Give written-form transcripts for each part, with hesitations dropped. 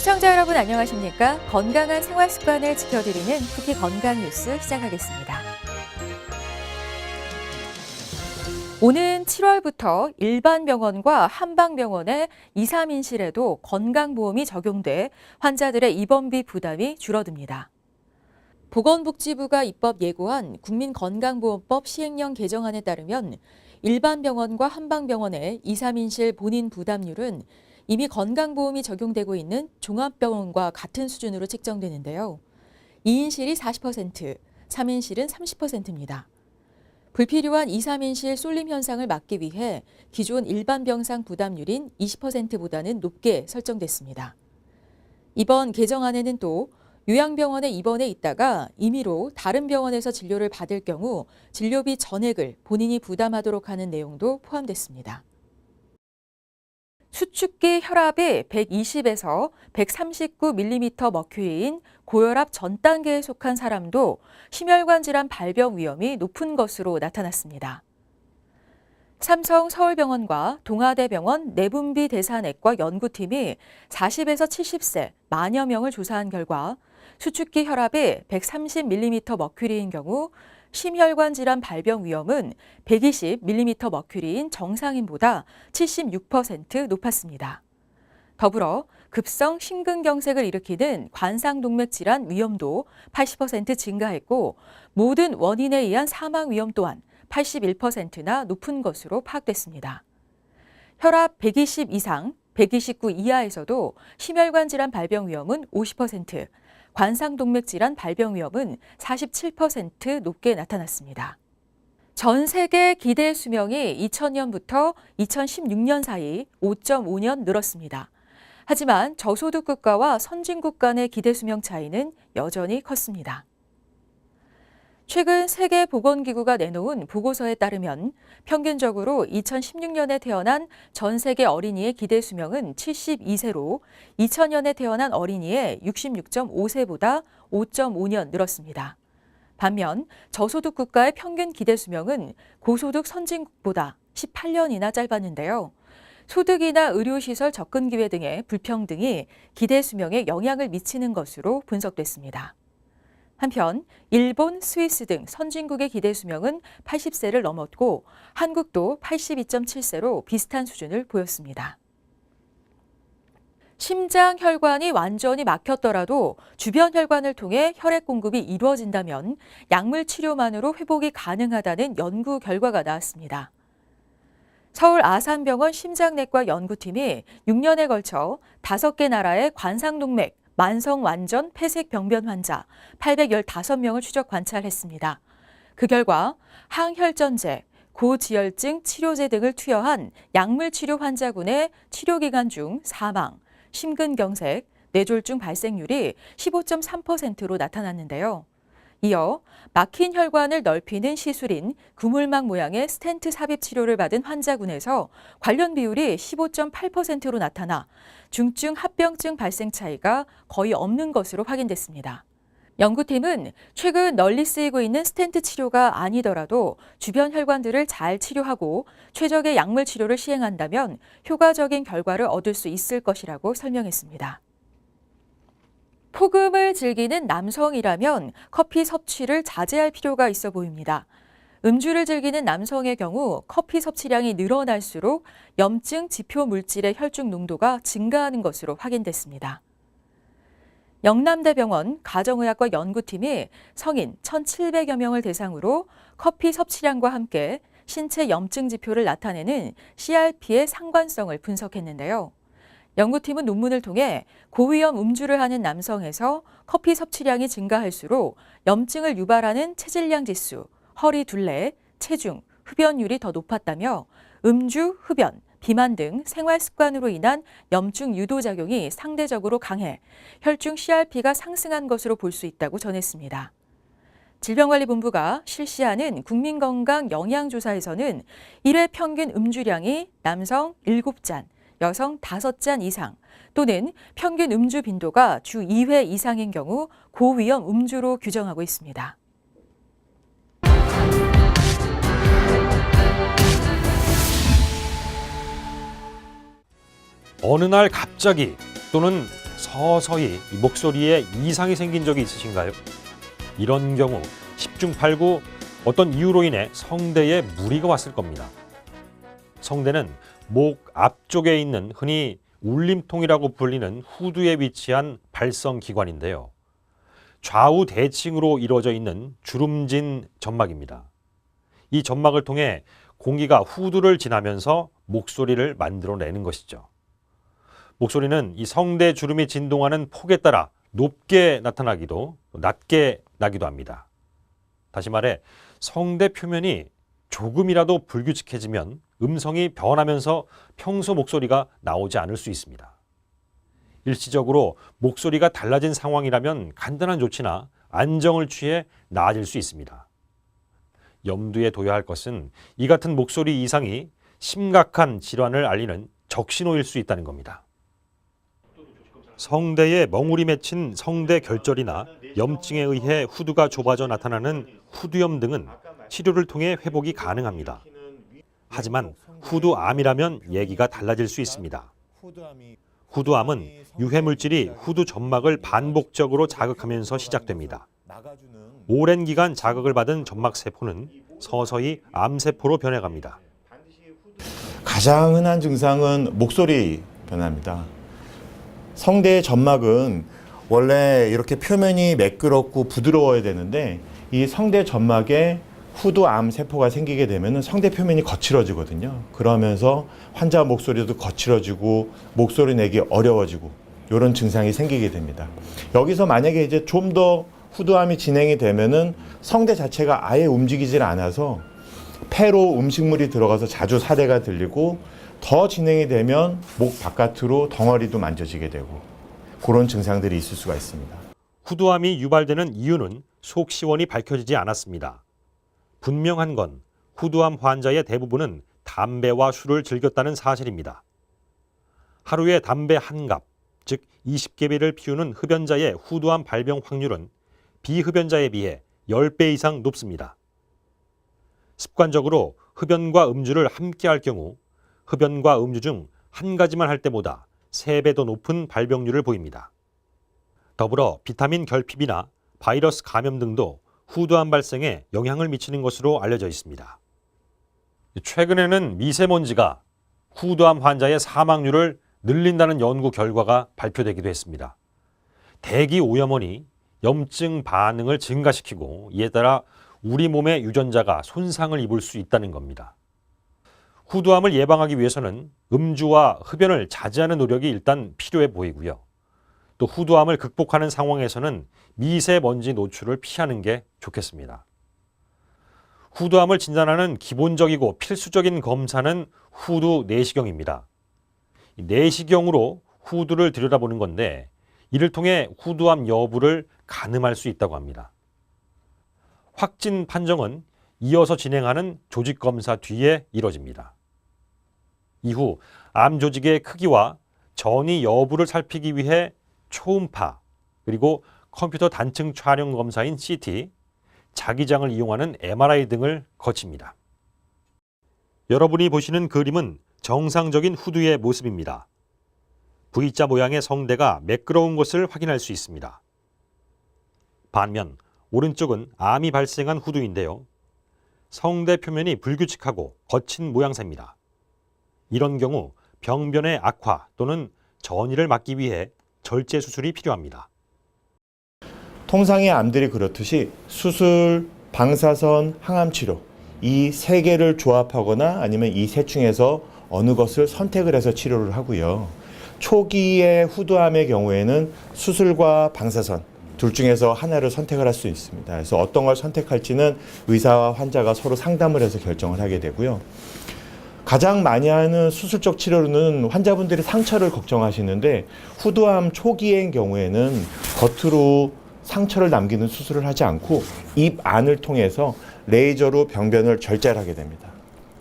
시청자 여러분 안녕하십니까? 건강한 생활 습관을 지켜드리는 쿠키 건강 뉴스 시작하겠습니다. 오는 7월부터 일반 병원과 한방병원의 2, 3인실에도 건강보험이 적용돼 환자들의 입원비 부담이 줄어듭니다. 보건복지부가 입법 예고한 국민건강보험법 시행령 개정안에 따르면 일반 병원과 한방병원의 2, 3인실 본인 부담률은 이미 건강보험이 적용되고 있는 종합병원과 같은 수준으로 책정되는데요. 2인실이 40%, 3인실은 30%입니다. 불필요한 2, 3인실 쏠림 현상을 막기 위해 기존 일반 병상 부담률인 20%보다는 높게 설정됐습니다. 이번 개정안에는 또 요양병원에 입원해 있다가 임의로 다른 병원에서 진료를 받을 경우 진료비 전액을 본인이 부담하도록 하는 내용도 포함됐습니다. 수축기 혈압이 120에서 139mm 머큐리인 고혈압 전 단계에 속한 사람도 심혈관 질환 발병 위험이 높은 것으로 나타났습니다. 삼성 서울병원과 동아대병원 내분비 대사내과 연구팀이 40에서 70세 만여 명을 조사한 결과 수축기 혈압이 130mm 머큐리인 경우 심혈관 질환 발병 위험은 120mm 머큐리인 정상인보다 76% 높았습니다. 더불어 급성 심근경색을 일으키는 관상동맥 질환 위험도 80% 증가했고 모든 원인에 의한 사망 위험 또한 81%나 높은 것으로 파악됐습니다. 혈압 120 이상, 129 이하에서도 심혈관 질환 발병 위험은 50%, 관상동맥 질환 발병 위험은 47% 높게 나타났습니다. 전 세계 기대 수명이 2000년부터 2016년 사이 5.5년 늘었습니다. 하지만 저소득 국가와 선진국 간의 기대 수명 차이는 여전히 컸습니다. 최근 세계보건기구가 내놓은 보고서에 따르면 평균적으로 2016년에 태어난 전 세계 어린이의 기대 수명은 72세로 2000년에 태어난 어린이의 66.5세보다 5.5년 늘었습니다. 반면 저소득 국가의 평균 기대 수명은 고소득 선진국보다 18년이나 짧았는데요. 소득이나 의료시설 접근 기회 등의 불평등이 기대 수명에 영향을 미치는 것으로 분석됐습니다. 한편 일본, 스위스 등 선진국의 기대 수명은 80세를 넘었고 한국도 82.7세로 비슷한 수준을 보였습니다. 심장 혈관이 완전히 막혔더라도 주변 혈관을 통해 혈액 공급이 이루어진다면 약물 치료만으로 회복이 가능하다는 연구 결과가 나왔습니다. 서울 아산병원 심장내과 연구팀이 6년에 걸쳐 5개 나라의 관상동맥 만성 완전 폐색 병변 환자 815명을 추적 관찰했습니다. 그 결과 항혈전제, 고지혈증 치료제 등을 투여한 약물 치료 환자군의 치료 기간 중 사망, 심근경색, 뇌졸중 발생률이 15.3%로 나타났는데요. 이어 막힌 혈관을 넓히는 시술인 구물막 모양의 스텐트 삽입 치료를 받은 환자군에서 관련 비율이 15.8%로 나타나 중증 합병증 발생 차이가 거의 없는 것으로 확인됐습니다. 연구팀은 최근 널리 쓰이고 있는 스텐트 치료가 아니더라도 주변 혈관들을 잘 치료하고 최적의 약물 치료를 시행한다면 효과적인 결과를 얻을 수 있을 것이라고 설명했습니다. 폭음을 즐기는 남성이라면 커피 섭취를 자제할 필요가 있어 보입니다. 음주를 즐기는 남성의 경우 커피 섭취량이 늘어날수록 염증 지표 물질의 혈중 농도가 증가하는 것으로 확인됐습니다. 영남대병원 가정의학과 연구팀이 성인 1,700여 명을 대상으로 커피 섭취량과 함께 신체 염증 지표를 나타내는 CRP의 상관성을 분석했는데요. 연구팀은 논문을 통해 고위험 음주를 하는 남성에서 커피 섭취량이 증가할수록 염증을 유발하는 체질량 지수, 허리 둘레, 체중, 흡연율이 더 높았다며 음주, 흡연, 비만 등 생활 습관으로 인한 염증 유도 작용이 상대적으로 강해 혈중 CRP가 상승한 것으로 볼 수 있다고 전했습니다. 질병관리본부가 실시하는 국민건강 영양조사에서는 1회 평균 음주량이 남성 7잔, 여성 5잔 이상 또는 평균 음주 빈도가 주 2회 이상인 경우 고위험 음주로 규정하고 있습니다. 어느 날 갑자기 또는 서서히 이 목소리에 이상이 생긴 적이 있으신가요? 이런 경우 10중 8구 어떤 이유로 인해 성대에 무리가 왔을 겁니다. 성대는 목 앞쪽에 있는 흔히 울림통이라고 불리는 후두에 위치한 발성기관인데요. 좌우 대칭으로 이루어져 있는 주름진 점막입니다. 이 점막을 통해 공기가 후두를 지나면서 목소리를 만들어내는 것이죠. 목소리는 이 성대 주름이 진동하는 폭에 따라 높게 나타나기도 낮게 나기도 합니다. 다시 말해 성대 표면이 조금이라도 불규칙해지면 음성이 변하면서 평소 목소리가 나오지 않을 수 있습니다. 일시적으로 목소리가 달라진 상황이라면 간단한 조치나 안정을 취해 나아질 수 있습니다. 염두에 둬야 할 것은 이 같은 목소리 이상이 심각한 질환을 알리는 적신호일 수 있다는 겁니다. 성대에 멍울이 맺힌 성대 결절이나 염증에 의해 후두가 좁아져 나타나는 후두염 등은 치료를 통해 회복이 가능합니다. 하지만 후두암이라면 얘기가 달라질 수 있습니다. 후두암은 유해물질이 후두 점막을 반복적으로 자극하면서 시작됩니다. 오랜 기간 자극을 받은 점막세포는 서서히 암세포로 변해갑니다. 가장 흔한 증상은 목소리 변화입니다. 성대의 점막은 원래 이렇게 표면이 매끄럽고 부드러워야 되는데 이 성대 점막에 후두암 세포가 생기게 되면 성대 표면이 거칠어지거든요. 그러면서 환자 목소리도 거칠어지고 목소리 내기 어려워지고 이런 증상이 생기게 됩니다. 여기서 만약에 이제 좀 더 후두암이 진행이 되면은 성대 자체가 아예 움직이질 않아서 폐로 음식물이 들어가서 자주 사대가 들리고 더 진행이 되면 목 바깥으로 덩어리도 만져지게 되고 그런 증상들이 있을 수가 있습니다. 후두암이 유발되는 이유는 속 시원히 밝혀지지 않았습니다. 분명한 건 후두암 환자의 대부분은 담배와 술을 즐겼다는 사실입니다. 하루에 담배 한 갑, 즉 20개비를 피우는 흡연자의 후두암 발병 확률은 비흡연자에 비해 10배 이상 높습니다. 습관적으로 흡연과 음주를 함께 할 경우 흡연과 음주 중 한 가지만 할 때보다 3배 더 높은 발병률을 보입니다. 더불어 비타민 결핍이나 바이러스 감염 등도 후두암 발생에 영향을 미치는 것으로 알려져 있습니다. 최근에는 미세먼지가 후두암 환자의 사망률을 늘린다는 연구 결과가 발표되기도 했습니다. 대기 오염원이 염증 반응을 증가시키고 이에 따라 우리 몸의 유전자가 손상을 입을 수 있다는 겁니다. 후두암을 예방하기 위해서는 음주와 흡연을 자제하는 노력이 일단 필요해 보이고요. 또 후두암을 극복하는 상황에서는 미세먼지 노출을 피하는 게 좋겠습니다. 후두암을 진단하는 기본적이고 필수적인 검사는 후두 내시경입니다. 내시경으로 후두를 들여다보는 건데 이를 통해 후두암 여부를 가늠할 수 있다고 합니다. 확진 판정은 이어서 진행하는 조직검사 뒤에 이뤄집니다. 이후 암 조직의 크기와 전이 여부를 살피기 위해 초음파, 그리고 컴퓨터 단층 촬영 검사인 CT, 자기장을 이용하는 MRI 등을 거칩니다. 여러분이 보시는 그림은 정상적인 후두의 모습입니다. V자 모양의 성대가 매끄러운 것을 확인할 수 있습니다. 반면 오른쪽은 암이 발생한 후두인데요. 성대 표면이 불규칙하고 거친 모양새입니다. 이런 경우 병변의 악화 또는 전이를 막기 위해 절제 수술이 필요합니다. 통상의 암들이 그렇듯이 수술, 방사선, 항암치료 이 세 개를 조합하거나 아니면 이 셋 중에서 어느 것을 선택을 해서 치료를 하고요. 초기의 후두암의 경우에는 수술과 방사선 둘 중에서 하나를 선택을 할 수 있습니다. 그래서 어떤 걸 선택할지는 의사와 환자가 서로 상담을 해서 결정을 하게 되고요. 가장 많이 하는 수술적 치료로는 환자분들이 상처를 걱정하시는데 후두암 초기의 경우에는 겉으로 상처를 남기는 수술을 하지 않고 입 안을 통해서 레이저로 병변을 절제를 하게 됩니다.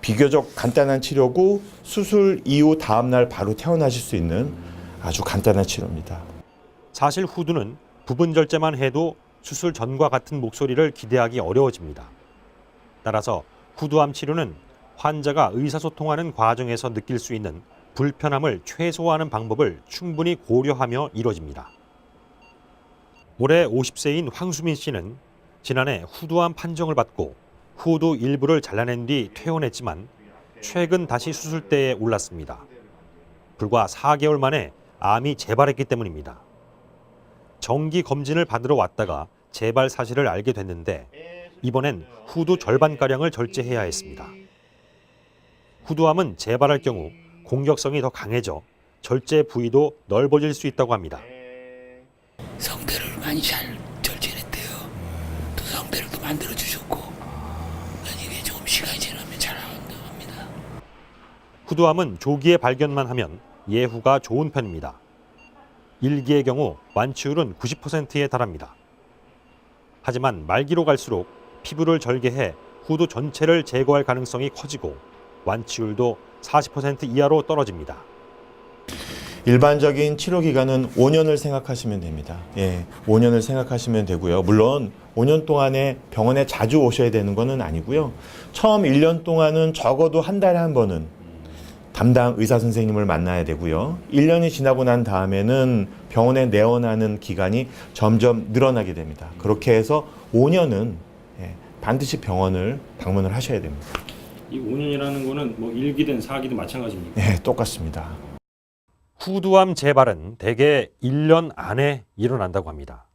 비교적 간단한 치료고 수술 이후 다음날 바로 퇴원하실 수 있는 아주 간단한 치료입니다. 사실 후두는 부분 절제만 해도 수술 전과 같은 목소리를 기대하기 어려워집니다. 따라서 후두암 치료는 환자가 의사소통하는 과정에서 느낄 수 있는 불편함을 최소화하는 방법을 충분히 고려하며 이뤄집니다. 올해 50세인 황수민 씨는 지난해 후두암 판정을 받고 후두 일부를 잘라낸 뒤 퇴원했지만 최근 다시 수술대에 올랐습니다. 불과 4개월 만에 암이 재발했기 때문입니다. 정기 검진을 받으러 왔다가 재발 사실을 알게 됐는데 이번엔 후두 절반가량을 절제해야 했습니다. 후두암은 재발할 경우 공격성이 더 강해져 절제 부위도 넓어질 수 있다고 합니다. 성대를 많이 잘 절제했대요. 또 성대를 또 만들어 주셨고, 이게 조금 시간이 지나면 잘 나온다고 합니다. 후두암은 조기에 발견만 하면 예후가 좋은 편입니다. 1기의 경우 완치율은 90%에 달합니다. 하지만 말기로 갈수록 피부를 절개해 후두 전체를 제거할 가능성이 커지고 완치율도 40% 이하로 떨어집니다. 일반적인 치료 기간은 5년을 생각하시면 됩니다. 5년을 생각하시면 되고요. 물론 5년 동안에 병원에 자주 오셔야 되는 것은 아니고요. 처음 1년 동안은 적어도 한 달에 한 번은 담당 의사 선생님을 만나야 되고요. 1년이 지나고 난 다음에는 병원에 내원하는 기간이 점점 늘어나게 됩니다. 그렇게 해서 5년은 반드시 병원을 방문을 하셔야 됩니다. 이 5년이라는 거는 뭐 1기든 4기든 마찬가지입니까? 네, 똑같습니다. 후두암 재발은 대개 1년 안에 일어난다고 합니다.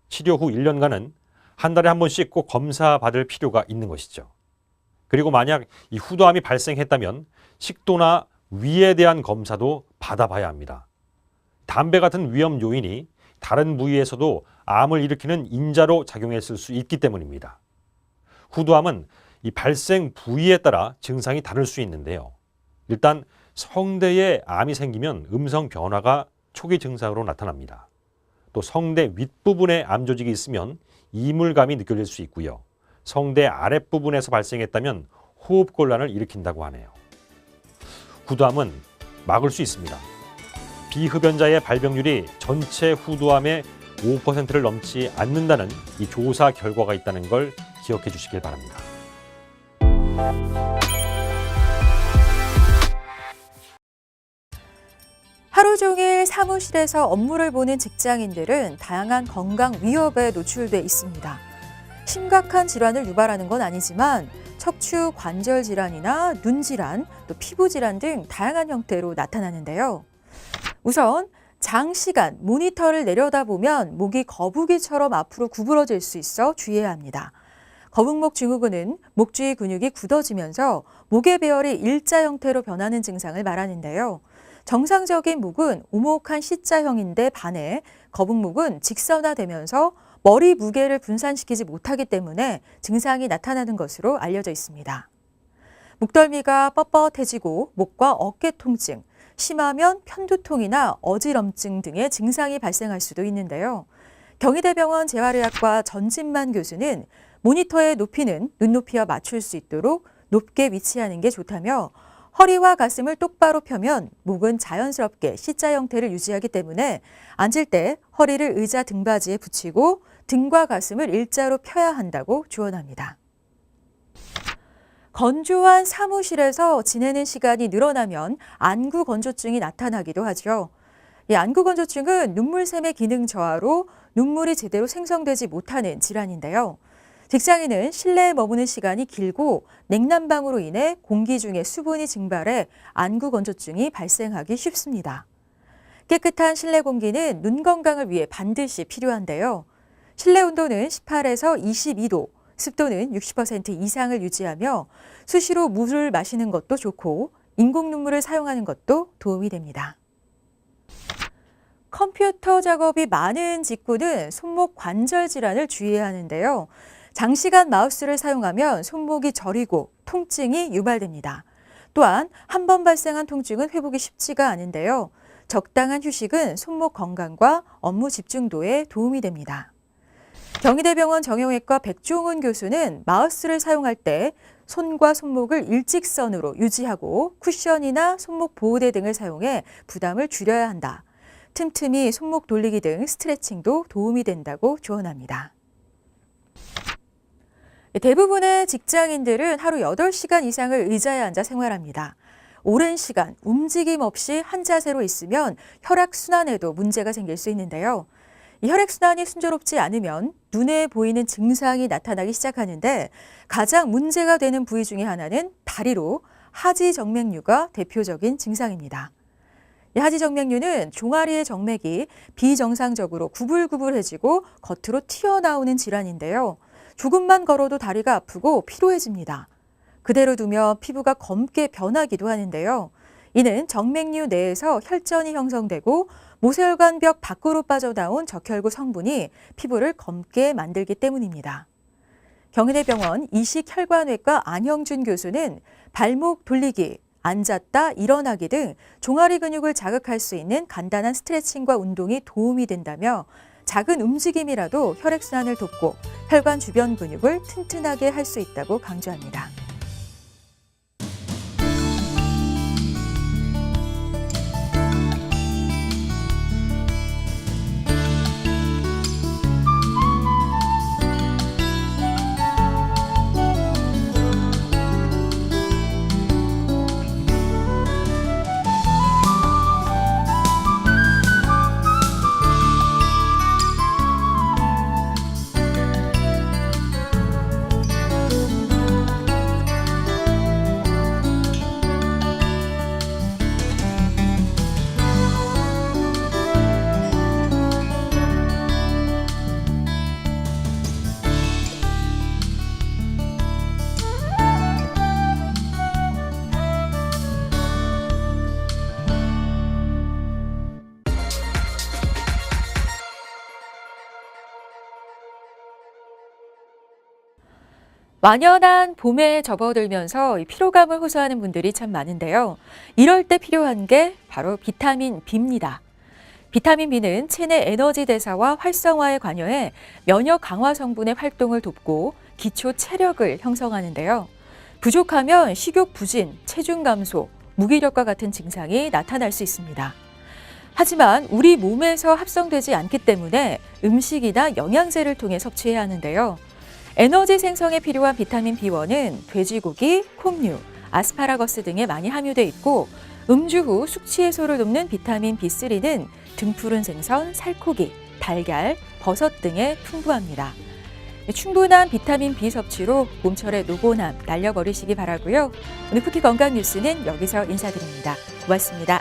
치료 후 1년간은 한 달에 한 번씩 꼭 검사 받을 필요가 있는 것이죠. 그리고 만약 이 후두암이 발생했다면 식도나 위에 대한 검사도 받아봐야 합니다. 담배 같은 위험 요인이 다른 부위에서도 암을 일으키는 인자로 작용했을 수 있기 때문입니다. 후두암은 이 발생 부위에 따라 증상이 다를 수 있는데요. 일단 성대에 암이 생기면 음성 변화가 초기 증상으로 나타납니다. 또 성대 윗부분에 암 조직이 있으면 이물감이 느껴질 수 있고요. 성대 아랫부분에서 발생했다면 호흡곤란을 일으킨다고 하네요. 후두암은 막을 수 있습니다. 비흡연자의 발병률이 전체 후두암의 5%를 넘지 않는다는 이 조사 결과가 있다는 걸 기억해 주시길 바랍니다. 하루 종일 사무실에서 업무를 보는 직장인들은 다양한 건강 위협에 노출돼 있습니다. 심각한 질환을 유발하는 건 아니지만 척추 관절 질환이나 눈 질환, 또 피부 질환 등 다양한 형태로 나타나는데요. 우선 장시간 모니터를 내려다보면 목이 거북이처럼 앞으로 구부러질 수 있어 주의해야 합니다. 거북목 증후군은 목 주위 근육이 굳어지면서 목의 배열이 일자 형태로 변하는 증상을 말하는데요. 정상적인 목은 오목한 C자형인데 반해 거북목은 직선화되면서 머리 무게를 분산시키지 못하기 때문에 증상이 나타나는 것으로 알려져 있습니다. 목덜미가 뻣뻣해지고 목과 어깨 통증, 심하면 편두통이나 어지럼증 등의 증상이 발생할 수도 있는데요. 경희대병원 재활의학과 전진만 교수는 모니터의 높이는 눈높이와 맞출 수 있도록 높게 위치하는 게 좋다며 허리와 가슴을 똑바로 펴면 목은 자연스럽게 C자 형태를 유지하기 때문에 앉을 때 허리를 의자 등받이에 붙이고 등과 가슴을 일자로 펴야 한다고 조언합니다. 건조한 사무실에서 지내는 시간이 늘어나면 안구건조증이 나타나기도 하죠. 이 안구건조증은 눈물샘의 기능 저하로 눈물이 제대로 생성되지 못하는 질환인데요. 직장인은 실내에 머무는 시간이 길고 냉난방으로 인해 공기 중에 수분이 증발해 안구건조증이 발생하기 쉽습니다. 깨끗한 실내 공기는 눈 건강을 위해 반드시 필요한데요. 실내 온도는 18에서 22도, 습도는 60% 이상을 유지하며 수시로 물을 마시는 것도 좋고 인공 눈물을 사용하는 것도 도움이 됩니다. 컴퓨터 작업이 많은 직구는 손목 관절 질환을 주의해야 하는데요. 장시간 마우스를 사용하면 손목이 저리고 통증이 유발됩니다. 또한 한 번 발생한 통증은 회복이 쉽지가 않은데요. 적당한 휴식은 손목 건강과 업무 집중도에 도움이 됩니다. 경희대병원 정형외과 백종훈 교수는 마우스를 사용할 때 손과 손목을 일직선으로 유지하고 쿠션이나 손목 보호대 등을 사용해 부담을 줄여야 한다. 틈틈이 손목 돌리기 등 스트레칭도 도움이 된다고 조언합니다. 대부분의 직장인들은 하루 8시간 이상을 의자에 앉아 생활합니다. 오랜 시간 움직임 없이 한 자세로 있으면 혈액순환에도 문제가 생길 수 있는데요. 이 혈액순환이 순조롭지 않으면 눈에 보이는 증상이 나타나기 시작하는데 가장 문제가 되는 부위 중에 하나는 다리로 하지정맥류가 대표적인 증상입니다. 이 하지정맥류는 종아리의 정맥이 비정상적으로 구불구불해지고 겉으로 튀어나오는 질환인데요. 조금만 걸어도 다리가 아프고 피로해집니다. 그대로 두면 피부가 검게 변하기도 하는데요. 이는 정맥류 내에서 혈전이 형성되고 모세혈관벽 밖으로 빠져나온 적혈구 성분이 피부를 검게 만들기 때문입니다. 경희대병원 이식혈관외과 안형준 교수는 발목 돌리기, 앉았다 일어나기 등 종아리 근육을 자극할 수 있는 간단한 스트레칭과 운동이 도움이 된다며 작은 움직임이라도 혈액순환을 돕고 혈관 주변 근육을 튼튼하게 할 수 있다고 강조합니다. 완연한 봄에 접어들면서 피로감을 호소하는 분들이 참 많은데요. 이럴 때 필요한 게 바로 비타민 B입니다. 비타민 B는 체내 에너지 대사와 활성화에 관여해 면역 강화 성분의 활동을 돕고 기초 체력을 형성하는데요. 부족하면 식욕 부진, 체중 감소, 무기력과 같은 증상이 나타날 수 있습니다. 하지만 우리 몸에서 합성되지 않기 때문에 음식이나 영양제를 통해 섭취해야 하는데요. 에너지 생성에 필요한 비타민 B1은 돼지고기, 콩류, 아스파라거스 등에 많이 함유돼 있고 음주 후 숙취 해소를 돕는 비타민 B3는 등푸른 생선, 살코기, 달걀, 버섯 등에 풍부합니다. 충분한 비타민 B 섭취로 봄철의 노곤함 날려버리시기 바라고요. 오늘 쿠키 건강 뉴스는 여기서 인사드립니다. 고맙습니다.